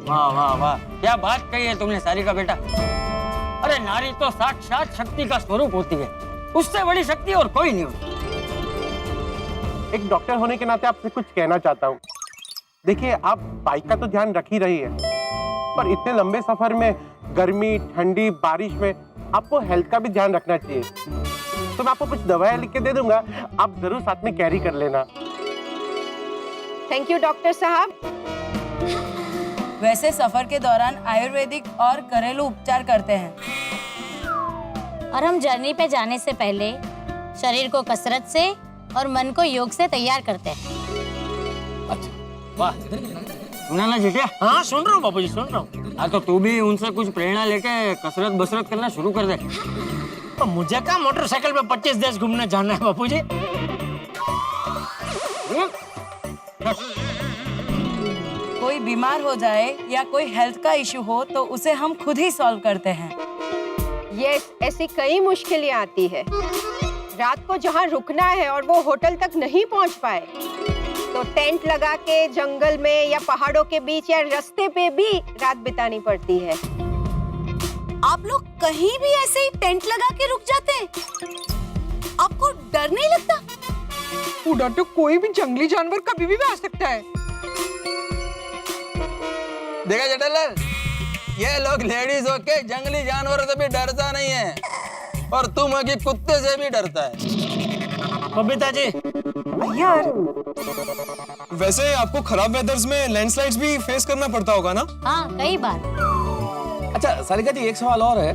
वाह वाह वाह, क्या बात कही है तुमने सारिका बेटा। अरे नारी तो साक्षात शक्ति का स्वरूप होती है, उससे बड़ी शक्ति और कोई नहीं होती। एक डॉक्टर होने के नाते आपसे कुछ कहना चाहता हूँ। देखिए, आप बाइक का तो ध्यान रख ही रही है, पर इतने लंबे सफर में गर्मी, ठंडी, बारिश में आपको हेल्थ का भी ध्यान रखना चाहिए। तो मैं आपको कुछ दवाएं लिख के दे दूंगा, आप जरूर साथ में कैरी कर लेना। थैंक यू डॉक्टर साहब। वैसे सफर के दौरान आयुर्वेदिक और घरेलू उपचार करते हैं। और हम जर्नी पे जाने से पहले शरीर को कसरत से और मन को योग से तैयार करते हैं। अच्छा, वाह, सुना ना जिटिया? हाँ सुन रहा हूँ बापूजी, सुन रहा हूँ। हाँ तो तू भी उनसे कुछ प्रेरणा लेके कसरत बसरत करना शुरू कर दे। तो मुझे क्या मोटरसाइकिल पे 25 देश घूमने जाना है बापूजी? कोई बीमार हो जाए या कोई हेल्थ का इशू हो तो उसे हम खुद ही सॉल्व करते हैं। यस, ऐसी कई मुश्किलें आती है। रात को जहाँ रुकना है और वो होटल तक नहीं पहुँच पाए तो टेंट लगा के जंगल में या पहाड़ों के बीच या रास्ते पे भी रात बितानी पड़ती है। आप लोग कहीं भी ऐसे ही टेंट लगा के रुक जाते हैं? आपको डर नहीं लगता? उधर तो कोई भी जंगली जानवर कभी भी आ सकता है। देखा जेठालाल, ये लोग लेडीज होके जंगली जानवरों से भी डरता नहीं है, और तुम अभी कुत्ते से भी डरता है। बबीता जी, यार, वैसे आपको खराब वेदर्स में लैंडस्लाइड्स भी फेस करना पड़ता होगा ना? हाँ, कई बार। अच्छा सारिका जी, एक सवाल और है।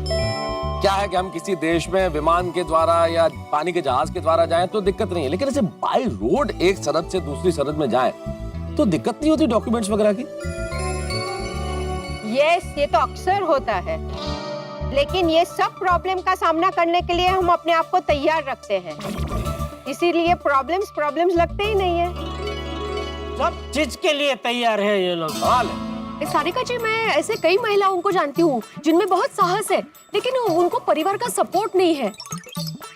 क्या है कि हम किसी देश में विमान के द्वारा या पानी के जहाज के द्वारा जाएं तो दिक्कत नहीं है, लेकिन ऐसे बाय रोड एक सरहद से दूसरी सरहद में जाएं तो दिक्कत नहीं होती डॉक्यूमेंट्स वगैरह की? यस, ये तो अक्सर होता है, लेकिन ये सब प्रॉब्लम का सामना करने के लिए हम अपने आप को तैयार रखते हैं। इसीलिए प्रॉब्लम्स लगते ही नहीं है। सब चीज के लिए तैयार है ये लोग। सारिका जी, मैं ऐसे कई महिलाओं को जानती हूँ जिनमें बहुत साहस है, लेकिन उनको परिवार का सपोर्ट नहीं है।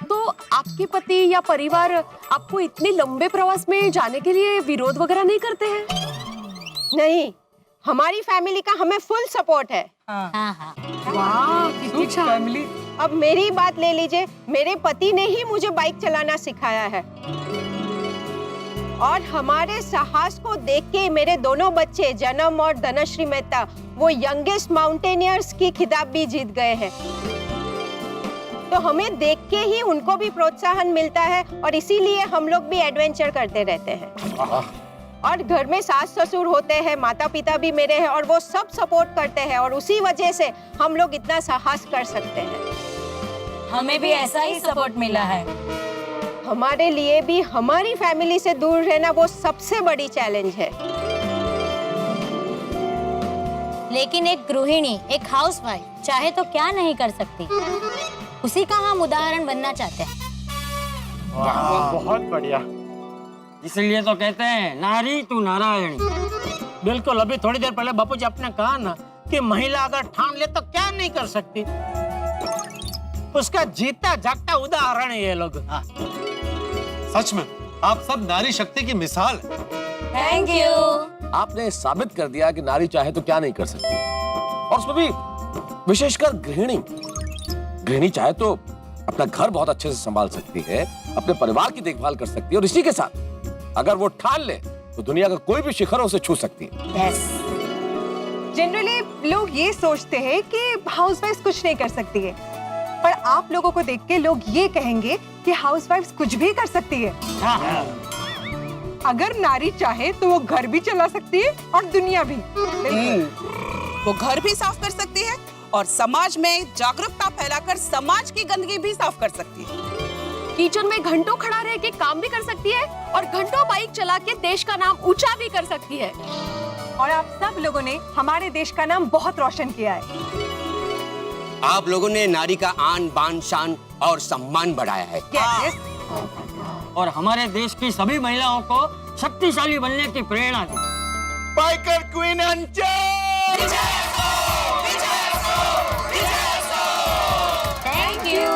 तो आपके पति या परिवार आपको इतने लंबे प्रवास में जाने के लिए विरोध वगैरह नहीं करते हैं? नहीं, हमारी फैमिली का हमें फुल सपोर्ट है। हाँ हाँ। वाह, कितनी फैमिली। अब मेरी बात ले लीजिए, मेरे पति ने ही मुझे बाइक चलाना सिखाया है, और हमारे साहस को देख के मेरे दोनों बच्चे जन्म और धनश्री मेहता वो यंगेस्ट माउंटेनियर्स की खिताब भी जीत गए हैं। तो हमें देख के ही उनको भी प्रोत्साहन मिलता है, और इसीलिए हम लोग भी एडवेंचर करते रहते हैं। और घर में सास ससुर होते हैं, माता पिता भी मेरे हैं, और वो सब सपोर्ट करते हैं, और उसी वजह से हम लोग इतना साहस कर सकते हैं। हमें भी ऐसा ही सपोर्ट मिला है। हमारे लिए भी हमारी फैमिली से दूर रहना वो सबसे बड़ी चैलेंज है। लेकिन एक गृहिणी, एक हाउसवाइफ चाहे तो क्या नहीं कर सकती, उसी का हम उदाहरण बनना चाहते हैं। बहुत बढ़िया। इसलिए तो कहते हैं नारी तू नारायणी। बिल्कुल, अभी थोड़ी देर पहले बापूजी आपने कहा ना कि महिला अगर ठान ले तो क्या नहीं कर सकती। उसका जीता जागता उदाहरण है ये लोग। सच में आप सब नारी शक्ति की मिसाल है। Thank you. आपने साबित कर दिया कि नारी चाहे तो क्या नहीं कर सकती, और उसमें भी विशेषकर गृहिणी चाहे तो अपना घर बहुत अच्छे से संभाल सकती है, अपने परिवार की देखभाल कर सकती है, और इसी के साथ अगर वो ठान ले तो दुनिया का कोई भी शिखर उसे छू सकती है। जनरली लोग ये सोचते हैं कि हाउसवाइफ कुछ नहीं कर सकती है, पर आप लोगों को देख के लोग ये कहेंगे कि हाउसवाइफ कुछ भी कर सकती है। अगर नारी चाहे तो वो घर भी चला सकती है और दुनिया भी। वो घर भी साफ कर सकती है और समाज में जागरूकता फैलाकर समाज की गंदगी भी साफ कर सकती है। किचन में घंटों खड़ा रह के काम भी कर सकती है और घंटों बाइक चला के देश का नाम ऊंचा भी कर सकती है। और आप सब लोगों ने हमारे देश का नाम बहुत रोशन किया है। आप लोगों ने नारी का आन बान शान और सम्मान बढ़ाया है। और हमारे देश की सभी महिलाओं को शक्तिशाली बनने की प्रेरणा दी। बाइकर क्वीन अंचल। Thank you.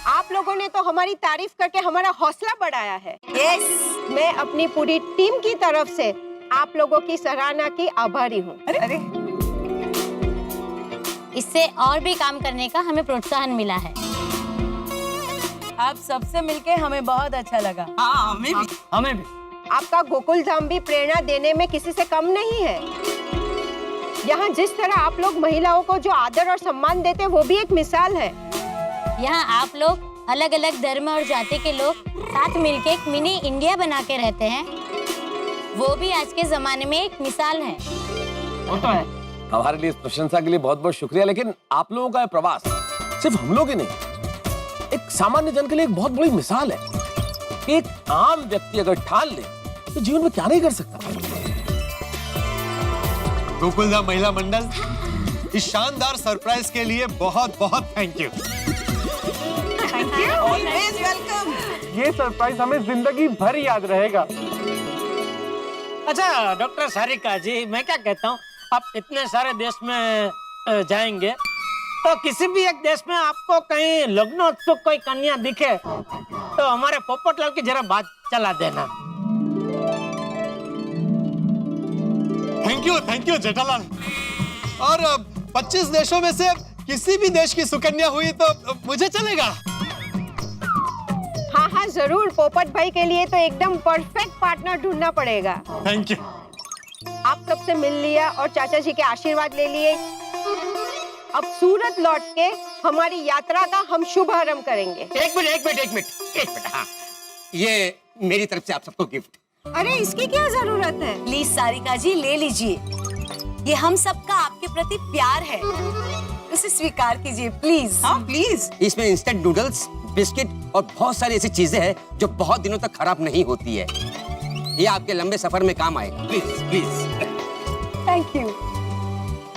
आप लोगों ने तो हमारी तारीफ करके हमारा हौसला बढ़ाया है। यस, मैं अपनी पूरी टीम की तरफ से आप लोगों की सराहना की आभारी हूँ। अरे इससे और भी काम करने का हमें प्रोत्साहन मिला है। आप सबसे मिलके हमें बहुत अच्छा लगा। हाँ हमें भी। हमें भी। आपका गोकुल धाम भी प्रेरणा देने में किसी से कम नहीं है। यहाँ जिस तरह आप लोग महिलाओं को जो आदर और सम्मान देते हैं वो भी एक मिसाल है। यहाँ आप लोग अलग अलग धर्म और जाति के लोग साथ मिलके एक मिनी इंडिया बना के रहते हैं, वो भी आज के जमाने में एक मिसाल है। वो तो है। हमारे लिए इस प्रशंसा के लिए बहुत बहुत शुक्रिया। लेकिन आप लोगों का ये प्रवास सिर्फ हम लोग ही नहीं, एक सामान्य जन के लिए एक बहुत बड़ी मिसाल है कि एक आम व्यक्ति अगर ठान ले तो जीवन में क्या नहीं कर सकता। गोकुलधाम महिला मंडल, इस शानदार सरप्राइज के लिए बहुत बहुत थैंक यू। Always welcome. ये सरप्राइज हमें जिंदगी भर याद रहेगा। अच्छा डॉक्टर सारिका जी, मैं क्या कहता हूँ, आप इतने सारे देश में जाएंगे तो किसी भी एक देश में आपको कहीं लग्नोत्सुक कोई कन्या दिखे तो हमारे पोपटलाल की जरा बात चला देना। Thank you Jethalal. और 25 देशों में से किसी भी देश की सुकन्या हुई तो मुझे चलेगा। हाँ हाँ जरूर, पोपट भाई के लिए तो एकदम परफेक्ट पार्टनर ढूंढना पड़ेगा। Thank you. आप सबसे मिल लिया और चाचा जी के आशीर्वाद ले लिए। अब सूरत लौट के हमारी यात्रा का हम शुभारंभ करेंगे। एक मिनट। हाँ, ये मेरी तरफ से आप सबको गिफ्ट। अरे इसकी क्या जरूरत है? प्लीज सारिका जी ले लीजिए, ये हम सबका आपके प्रति प्यार है, इसे स्वीकार कीजिए प्लीज। हाँ प्लीज। इसमें इंस्टेंट नूडल्स, बिस्किट और बहुत सारी ऐसी चीजें हैं जो बहुत दिनों तक खराब नहीं होती है। ये आपके लंबे सफर में काम आएगा। प्लीज। Thank you.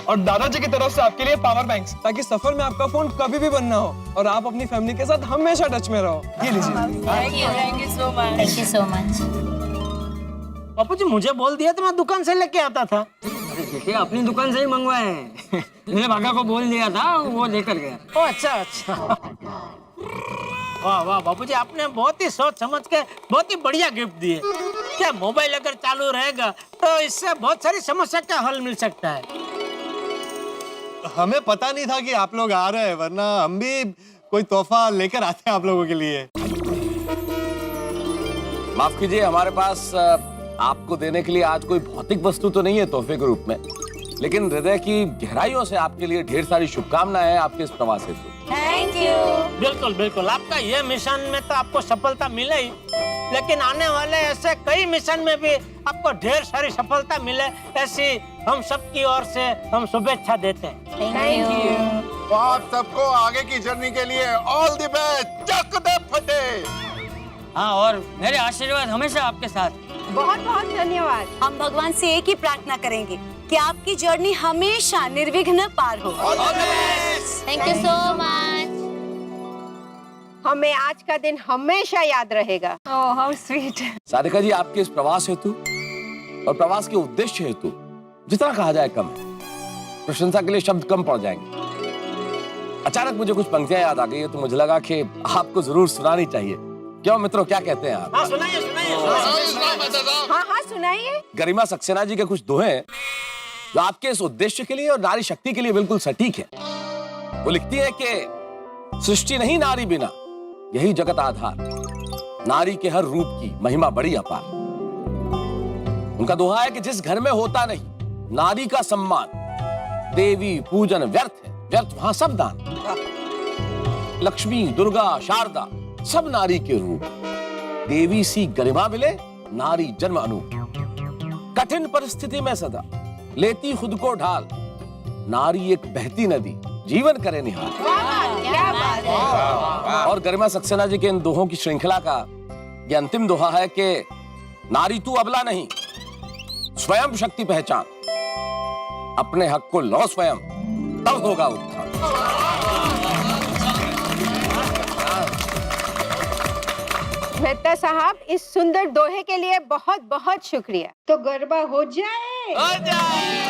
और दादाजी की तरफ से आपके लिए पावर बैंक्स, ताकि सफर में आपका फोन कभी भी बंद ना हो और आप अपनी फैमिली के साथ हमेशा टच में रहो। ये लीजिए। Thank you so much. Thank you so much. Bapu ji मुझे बोल दिया तो मैं दुकान से लेके आता था। देखिए अपनी दुकान से ही मंगवाए हैं। मैंने भागा को बोल दिया था, वो लेकर गया। ओ अच्छा। वाह वाह बापू जी, आपने बहुत ही सोच समझ के बहुत ही बढ़िया गिफ्ट दिए। क्या मोबाइल अगर चालू रहेगा तो इससे बहुत सारी समस्या का हल मिल सकता है। हमें पता नहीं था कि आप लोग आ रहे हैं, वरना हम भी कोई तोहफा लेकर आते हैं आप लोगों के लिए। माफ कीजिए, हमारे पास आपको देने के लिए आज कोई भौतिक वस्तु तो नहीं है तोहफे के रूप में, लेकिन हृदय की गहराइयों से आपके लिए ढेर सारी शुभकामनाएं हैं आपके इस प्रवास हेतु। Thank you. बिल्कुल बिल्कुल, आपका ये मिशन में तो आपको सफलता मिले ही, लेकिन आने वाले ऐसे कई मिशन में भी आपको ढेर सारी सफलता मिले, ऐसी हम सबकी ओर से हम शुभेच्छा देते हैं। Thank you. आप सबको आगे की जर्नी के लिए ऑल द बेस्ट। चक दे फटे। हाँ, और मेरे आशीर्वाद हमेशा आपके साथ। बहुत बहुत धन्यवाद। हम भगवान से एक ही प्रार्थना करेंगे कि आपकी जर्नी हमेशा निर्विघ्न पार हो। Thank you so much. हमें आज का दिन हमेशा याद रहेगा। Oh how sweet. Sarika ji, आपके इस प्रवास हेतु और प्रवास के उद्देश्य हेतु जितना कहा जाए कम है। प्रशंसा के लिए शब्द कम पड़ जाएंगे। अचानक मुझे कुछ पंक्तियां याद आ गई है तो मुझे लगा कि आपको जरूर सुनानी चाहिए। क्यों मित्रों, क्या कहते हैं आप? हाँ सुनाइए सुनाइए। हाँ हाँ सुनाइए। गरिमा सक्सेना जी के कुछ दोहे जो आपके इस उद्देश्य के लिए और नारी शक्ति के लिए बिल्कुल सटीक है। वो लिखती है कि सृष्टि नहीं नारी बिना, यही जगत आधार, नारी के हर रूप की महिमा बड़ी अपार। उनका दोहा है कि जिस घर में होता नहीं नारी का सम्मान, देवी पूजन व्यर्थ है, व्यर्थ वहां सब दान। लक्ष्मी, दुर्गा, शारदा सब नारी के रूप, देवी सी गरिमा मिले, नारी जन्म अनूप। कठिन परिस्थिति में सदा लेती खुद को ढाल, नारी एक बहती नदी, जीवन करे निहाल। क्या बात है। और गरिमा सक्सेना जी के इन दोहों की श्रृंखला का ये अंतिम दोहा है कि नारी तू अबला नहीं, स्वयं शक्ति पहचान, अपने हक को लो स्वयं, तब होगा उत्थान। मेहता साहब, इस सुंदर दोहे के लिए बहुत बहुत शुक्रिया। तो गरबा हो जाए। हो जाए।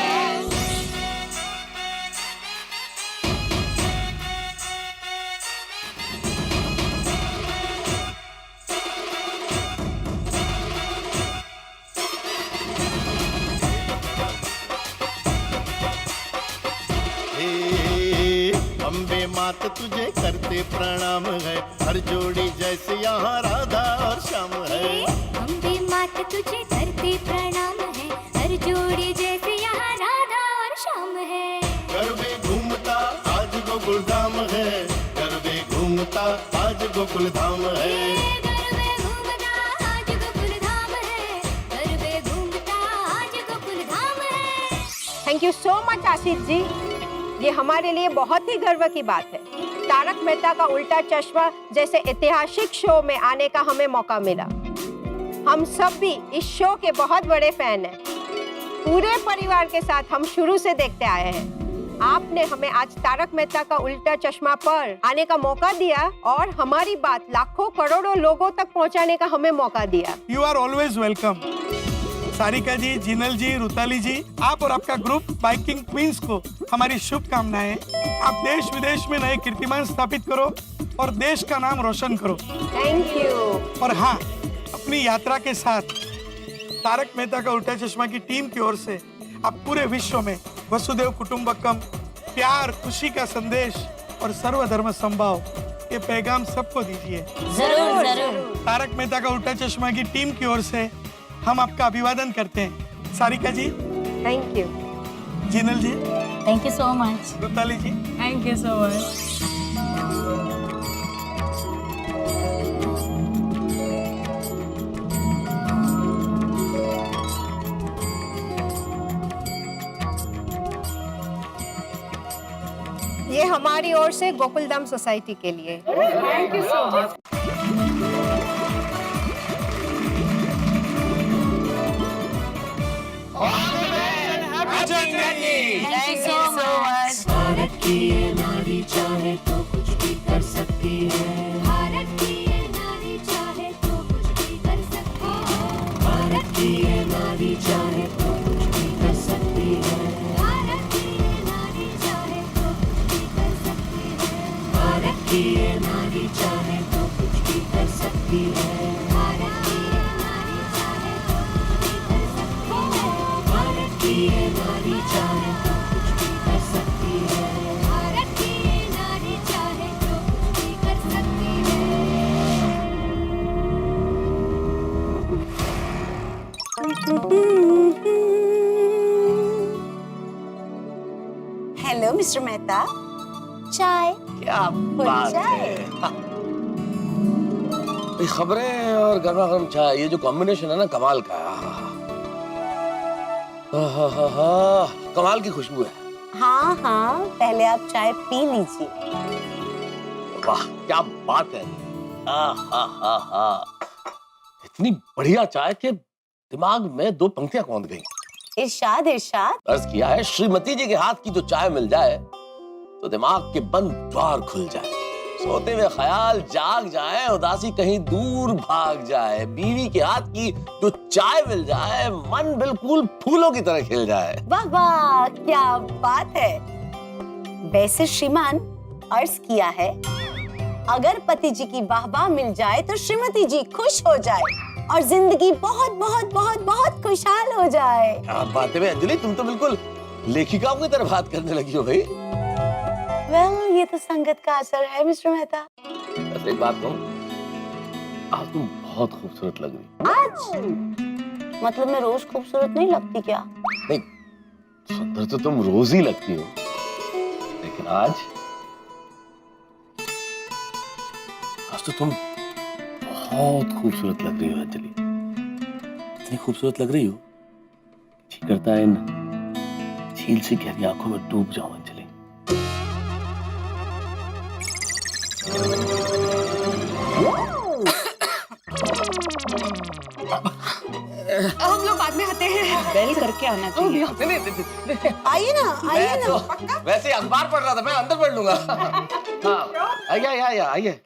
मात तुझे करते प्रणाम है, हर जोड़ी जैसे यहाँ राधा और श्याम है। हम भी मात तुझे करते प्रणाम है, हर जोड़ी जैसे यहाँ राधा और श्याम है। गरबे घूमता आज गोकुल धाम है, गरबे घूमता आज गोकुल धाम है। गरबे घूमता आज गोकुल धाम है, गरबे घूमता आज गोकुल धाम है। Thank you so much Ashish ji, ये हमारे लिए बहुत ही गर्व की बात है। तारक मेहता का उल्टा चश्मा जैसे ऐतिहासिक शो में आने का हमें मौका मिला। हम सब भी इस शो के बहुत बड़े फैन हैं। पूरे परिवार के साथ हम शुरू से देखते आए हैं। आपने हमें आज तारक मेहता का उल्टा चश्मा पर आने का मौका दिया और हमारी बात लाखों करोड़ों लोगों तक पहुंचाने का हमें मौका दिया। You are always welcome. Sarika ji, Jinal ji, Rutali ji, आप और आपका ग्रुप बाइकिंग क्वींस को हमारी शुभकामनाएं। आप देश विदेश में नए कीर्तिमान स्थापित करो और देश का नाम रोशन करो। Thank you. और हाँ, अपनी यात्रा के साथ तारक मेहता का उल्टा चश्मा की टीम की ओर से आप पूरे विश्व में वसुदेव कुटुंबकम, प्यार, खुशी का संदेश और सर्वधर्म संभाव ये पैगाम सबको दीजिए। जरूर जरूर। तारक मेहता का उल्टा चश्मा की टीम की ओर से हम आपका अभिवादन करते हैं। Sarika ji thank you. Jinal ji thank you so much. Rutali ji thank you so much. ये हमारी ओर से गोकुलधाम सोसाइटी के लिए। Thank you so much. Thank you so much. Bharat की ये नारी चाहे तो कुछ भी कर सकती है, भारत की ये नारी चाहे तो कुछ भी कर सकती है, भारत की ये नारी चाहे तो कुछ भी कर सकती है, भारत की ये नारी चाहे तो कुछ भी कर सकती है, भारत की ये नारी चाहे तो कुछ भी कर सकती है, भारत की ये नारी चाहे तो कुछ भी कर सकती है, भारत की ये नारी चाहे तो कुछ भी कर सकती है, भारत की ये नारी चाहे तो कुछ भी कर सकती है। हेलो मिस्टर मेहता, चाय? क्या बात है। खबरें और गर्मा गर्म चाय, ये जो कॉम्बिनेशन है ना कमाल का है। कमाल की खुशबू है। हाँ हाँ, पहले आप चाय पी लीजिए। वाह क्या बात है। इतनी बढ़िया चाय के दिमाग में दो पंक्तियां कौंध गई। इरशाद इरशाद। अर्ज किया है, श्रीमती जी के हाथ की जो चाय मिल जाए तो दिमाग के बंद द्वार खुल जाए, सोते हुए ख्याल जाग जाए, उदासी कहीं दूर भाग जाए, बीवी के हाथ की जो चाय मिल जाए मन बिल्कुल फूलों की तरह खिल जाए। वाह वाह क्या बात है। वैसे श्रीमान, अर्ज किया है अगर पति जी की वाहवाह मिल जाए तो श्रीमती जी खुश हो जाए और जिंदगी बहुत बहुत बहुत बहुत खुशहाल हो जाए। क्या बात है अंजलि, तुम तो बिल्कुल लेखिकाओं की तरह बात करने लगी हो भाई। वेल, ये तो संगत का असर है मिस्टर मेहता। बस एक बात कहूं, आज तुम बहुत खूबसूरत लग रही। आज मतलब मैं रोज खूबसूरत नहीं लगती क्या? नहीं, सुंदर तो तुम रोज ही लगती हो, लेकिन आज तो तुम बहुत खूबसूरत लग रही हो अंजलि। इतनी खूबसूरत लग रही हो, जी करता है इन झील से गहरी आंखों में डूब जाऊं अंजलि। हम लोग बाद में आते हैं। बेल करके आना चाहिए। आइए ना। वैसे अखबार पढ़ रहा था मैं, अंदर पढ़ लूंगा। हाँ आइए आइए।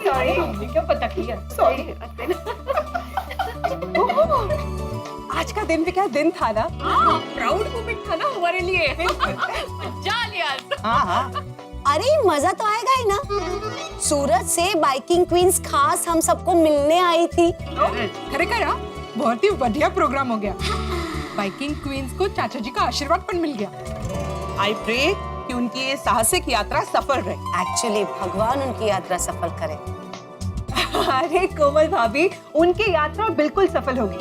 सॉरी, क्या पता किया। सॉरी। आज का दिन भी क्या दिन था ना। प्राउड मोमेंट था ना हमारे लिए। मजा लिया। हाँ। अरे मजा तो आएगा ही ना। सूरत से बाइकिंग क्वींस खास हम सबको मिलने आई थी। खरेखर बहुत ही बढ़िया प्रोग्राम हो गया। बाइकिंग क्वींस को चाचा जी का आशीर्वाद पण मिल गया। आई प्रे कि कि उनकी ये साहसिक यात्रा सफल रहे। एक्चुअली भगवान उनकी यात्रा सफल करे। अरे कोमल भाभी, उनकी यात्रा बिल्कुल सफल होगी।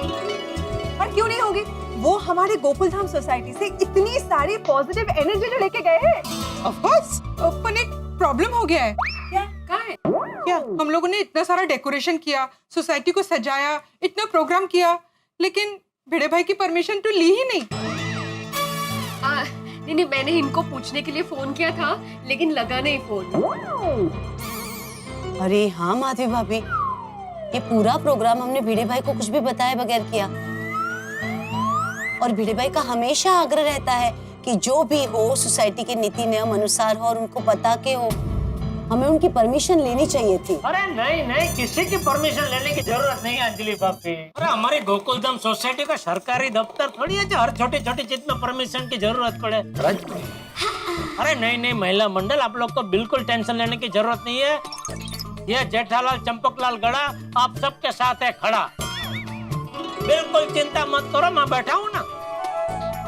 और क्यों नहीं होगी? वो हमारे गोकुलधाम सोसाइटी से इतनी सारी पॉजिटिव एनर्जी जो लेके गए हैं। ऑफ कोर्स, पर एक प्रॉब्लम हो गया है। क्या? कहाँ है? क्या? हम लोगों ने इतना सारा डेकोरेशन किया, सोसाइटी को सजाया, इतना प्रोग्राम किया, लेकिन भिड़े भाई की परमिशन तो ली ही नहीं। नहीं, मैंने इनको पूछने के लिए फोन किया था, लेकिन लगा नहीं फोन। अरे हाँ माधवी भाभी, ये पूरा प्रोग्राम हमने भिड़े भाई को कुछ भी बताए बगैर किया। और भिड़े भाई का हमेशा आग्रह रहता है कि जो भी हो सोसाइटी के नीति नियम अनुसार हो और उनको बता के हो। हमें उनकी परमिशन लेनी चाहिए थी। अरे नहीं नहीं, किसी की परमिशन लेने की जरूरत नहीं है अंजलि भाभी। अरे हमारी गोकुलधाम सोसाइटी का सरकारी दफ्तर थोड़ी है जो हर छोटी छोटी चीज में परमिशन की जरूरत पड़े। अरे नहीं नहीं महिला मंडल, आप लोग को बिल्कुल टेंशन लेने की जरूरत नहीं है। ये जेठालाल चंपकलाल गड़ा आप सबके साथ है खड़ा। बिल्कुल चिंता मत करो, मैं बैठा हूँ ना।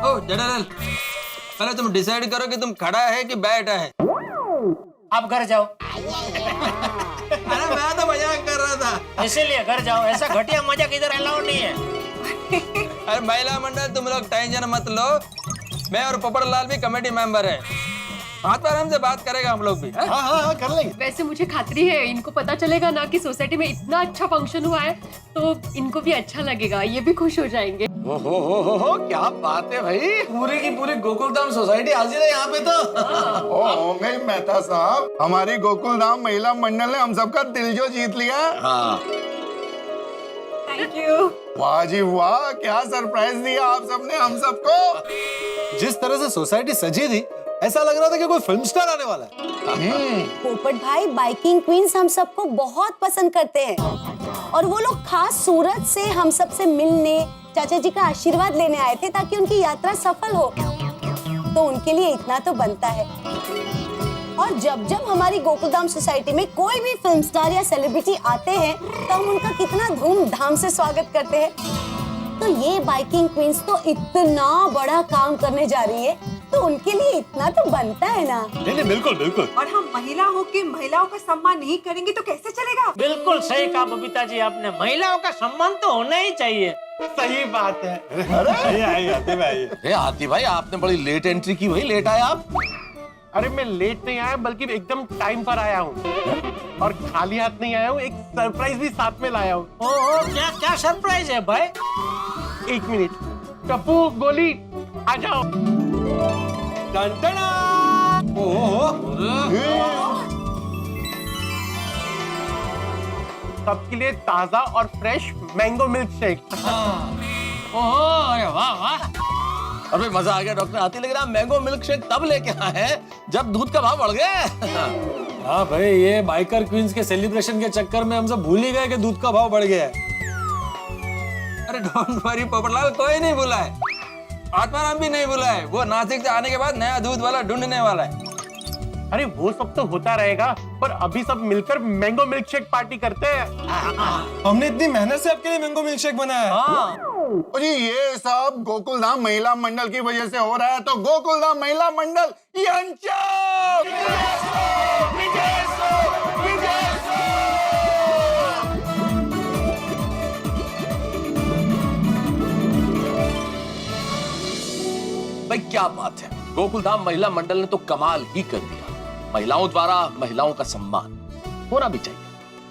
ओ जेठालाल, पहले तुम डिसाइड करो कि तुम खड़ा है कि बैठा है। आप घर जाओ। अरे मैं तो मजाक कर रहा था। इसीलिए घर जाओ, ऐसा घटिया मजाक इधर अलाउड नहीं है। अरे महिला मंडल तुम लोग टेंशन मत लो, मैं और पोपटलाल भी कमेटी मेंबर है, हाथ पर हमसे बात करेगा हम लोग भी। हाँ, कर लेंगे। वैसे मुझे खातरी है इनको पता चलेगा ना कि सोसाइटी में इतना अच्छा फंक्शन हुआ है, तो इनको भी अच्छा लगेगा, ये भी खुश हो जाएंगे। हो क्या बात है भाई, पूरी की पूरी गोकुलधाम सोसाइटी हाजिर है यहाँ पे तो। ओ मेहता साहब, हमारी गोकुलधाम महिला मंडल ने हम सबका दिल जो जीत लिया। हाँ। Thank you. वाह जी वाह, क्या सरप्राइज दिया आप सबने हम सबको। जिस तरह से सोसाइटी सजी थी, ऐसा लग रहा था कि कोई फिल्म स्टार आने वाला है। पोपट भाई बाइकिंग क्वींस हम सबको बहुत पसंद करते हैं और वो लोग खास सूरत से हम सब से मिलने, चाचा जी का आशीर्वाद लेने आए थे ताकि उनकी यात्रा सफल हो। तो उनके लिए इतना तो बनता है। और जब जब हमारी गोकुलधाम सोसाइटी में कोई भी फिल्म स्टार या सेलिब्रिटी आते हैं तो हम उनका कितना धूमधाम से स्वागत करते हैं। तो ये बाइकिंग क्वींस तो इतना बड़ा काम करने जा रही है, तो उनके लिए इतना तो बनता है ना। नहीं बिल्कुल बिल्कुल। और हम महिला हो के महिलाओं का सम्मान नहीं करेंगे तो कैसे चलेगा? बिल्कुल सही कहा बबीता जी आपने, महिलाओं का सम्मान तो होना ही चाहिए। सही बात है। अरे आती भाई, आपने बड़ी लेट एंट्री की भाई, लेट आए आप। अरे मैं लेट नहीं आया, बल्कि एकदम टाइम पर आया हूँ और खाली हाथ नहीं आया हूँ, एक सरप्राइज भी साथ में लाया हूँ। ओह, क्या क्या सरप्राइज है भाई? एक मिनट, टप्पू गोली आ जाओ। सबके लिए ताजा और फ्रेश मैंगो मिल्क शेक। ओह, अरे वाह वाह। अरे मजा आ गया डॉक्टर आती, लेकिन आप मैंगो मिल्क शेक तब लेके आए हैं जब दूध का भाव बढ़ गया। हाँ भाई, ये बाइकर क्वींस के सेलिब्रेशन के चक्कर में हम सब भूल ही गए कि दूध का भाव बढ़ गया है। अरे डोंट वरी पोपटलाल, कोई नहीं भूला है, आत्माराम भी नहीं भूला है। वो नासिक से आने के बाद नया दूध वाला ढूंढने वाला है। अरे वो सब तो होता रहेगा, पर अभी सब मिलकर मैंगो मिल्क शेक पार्टी करते हैं। हमने इतनी मेहनत से आपके लिए मैंगो मिल्क शेक बनाया है। जी ये सब गोकुलधाम महिला मंडल की वजह से हो रहा है, तो गोकुलधाम महिला मंडल भाई क्या बात है, गोकुलधाम महिला मंडल ने तो कमाल ही कर दिया। महिलाओं द्वारा महिलाओं का सम्मान होना भी चाहिए।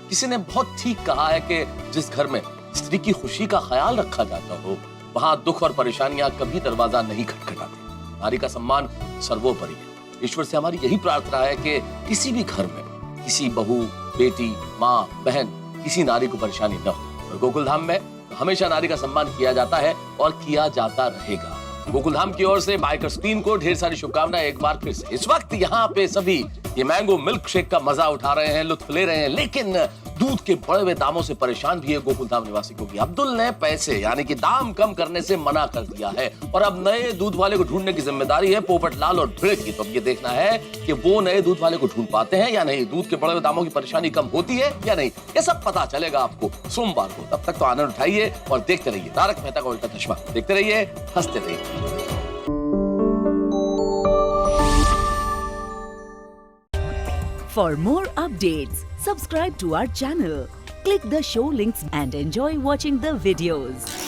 किसी ने बहुत ठीक कहा है कि जिस घर में स्त्री की खुशी का ख्याल रखा जाता हो, वहां दुख और परेशानियां कभी दरवाजा नहीं खटखटाती। नारी का सम्मान सर्वोपरि है। ईश्वर से हमारी यही प्रार्थना है कि किसी भी घर में किसी बहू, बेटी, माँ, बहन, किसी नारी को परेशानी न हो। और गोकुलधाम में हमेशा नारी का सम्मान किया जाता है और किया जाता रहेगा। गोकुलधाम की ओर से बाइकर्स टीम को ढेर सारी शुभकामनाएं एक बार फिर से। इस वक्त यहाँ पे सभी ये मैंगो मिल्क शेक का मजा उठा रहे हैं, लुत्फ ले रहे हैं, लेकिन दूध के बढ़े हुए दामों से परेशान भी है गोकुलधाम निवासी, क्योंकि अब्दुल ने पैसे यानी कि दाम कम करने से मना कर दिया है और अब नए दूध वाले को ढूंढने की जिम्मेदारी है पोपटलाल और भिड़े की। तो अब ये देखना है कि वो नए दूध वाले को ढूंढ पाते हैं या नहीं, दूध के बढ़े हुए दामों की परेशानी कम होती है या नहीं, ये सब पता चलेगा आपको सोमवार को। तब तक तो आनंद उठाइए और देखते रहिए तारक मेहता का उल्टा चश्मा। देखते रहिए, हंसते रहिए। For more updates, subscribe to our channel, click the show links and enjoy watching the videos.